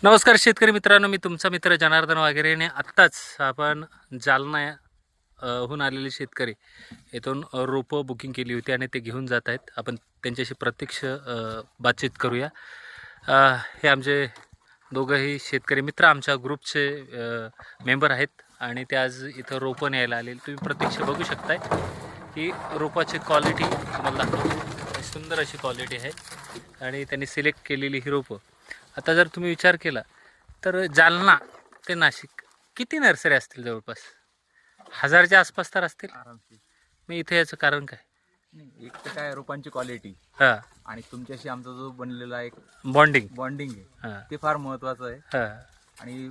नमस्कार शेतकरी मित्रांनो, मी तुमचा मित्र जनार्दन वाघेरे आणि आत्ताच आपण जालना हून आलेले शेतकरी येथून रोपं बुकिंग केली होती आणि ते घेऊन जात आहेत. आपण त्यांच्याशी प्रत्यक्ष बातचीत करूया. हे आमचे दोघंही शेतकरी मित्र आमच्या ग्रुपचे मेंबर आहेत आणि ते आज इथं रोपं न्यायला आलेले. तुम्ही प्रत्यक्ष बघू शकताय की रोपाची क्वालिटी तुम्हाला दाखवतो. सुंदर अशी क्वालिटी आहे आणि त्यांनी सिलेक्ट केलेली ही रोपं. आता जर तुम्ही विचार केला तर जालना ते नाशिक किती नर्सरी असतील? जवळपास 1000च्या आसपास तर असतील. आरामशीर. मग इथे याचं कारण काय? नाही, एक तर काय रोपांची क्वालिटी हां, आणि तुमच्याशी आमचा जो बनलेला एक बॉन्डिंग. बॉन्डिंग आहे हां ते फार महत्त्वाचं आहे. हां आणि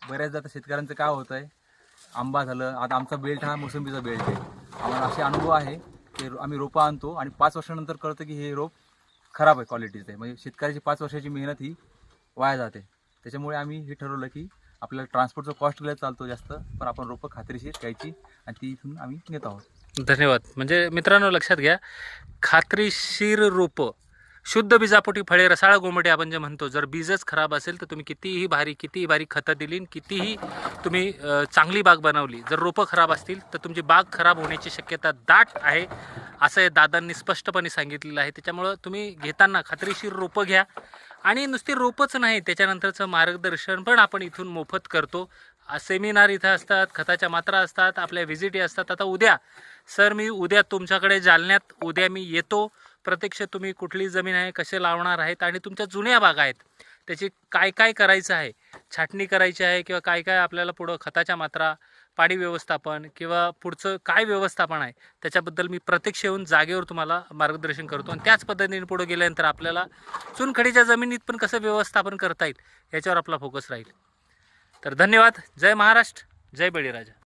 बऱ्याचदा आता शेतकऱ्यांचं काय होत आहे, आंबा झालं, आता आमचा बेल्ट हा मोसंबीचा बेल्ट आहे. आम्हाला असे अनुभव आहे की आम्ही रोपं आणतो आणि 5 वर्षानंतर कळतं की हे रोप खराब आहे, क्वालिटीचं आहे. म्हणजे शेतकऱ्याची 5 वर्षाची मेहनत ही वाया जाते. त्याच्यामुळे आम्ही हे ठरवलं की आपल्याला ट्रान्सपोर्टचा कॉस्ट गेला चालतो जास्त, पण आपण रोपं खात्रीशीर घ्यायची आणि ती इथून आम्ही नेत आहोत. धन्यवाद. म्हणजे मित्रांनो लक्षात घ्या, खात्रीशीर रोपं, शुद्ध बीजापोटी फळे रसाळ गोमटे आपण जे म्हणतो. जर बीजच खराब असेल तर तुम्ही कितीही भारी खतं दिली, कितीही तुम्ही चांगली बाग बनवली, जर रोपं खराब असतील तर तुमची बाग खराब होण्याची शक्यता दाट आहे, असं हे दादांनी स्पष्टपणे सांगितलेलं आहे. त्याच्यामुळं तुम्ही घेताना खात्रीशीर रोपं घ्या. आणि नुसती रोपच नाही, त्याच्यानंतरचं मार्गदर्शन पण आपण इथून मोफत करतो. सेमिनार इथं असतात, खताच्या मात्रा असतात, आपल्या व्हिजिटी असतात. आता उद्या मी उद्या तुमच्याकडे जालन्यात उद्या मी येतो. प्रत्यक्ष तुम्ही कुठली जमीन आहे, कसे लावणार आहेत आणि तुमच्या जुन्या बागा आहेत त्याची काय काय करायचं आहे, छाटणी करायची आहे किंवा काय काय आपल्याला पुढं खताच्या मात्रा, पाणी व्यवस्थापन किंवा पुढचं काय व्यवस्थापन आहे त्याच्याबद्दल मी प्रत्यक्ष येऊन जागेवर तुम्हाला मार्गदर्शन करतो. आणि त्याच पद्धतीने पुढे गेल्यानंतर आपल्याला चुनखडीच्या जमिनीत पण कसं व्यवस्थापन करता येईल याच्यावर आपला फोकस राहील. तर धन्यवाद. जय महाराष्ट्र, जय बळीराजा.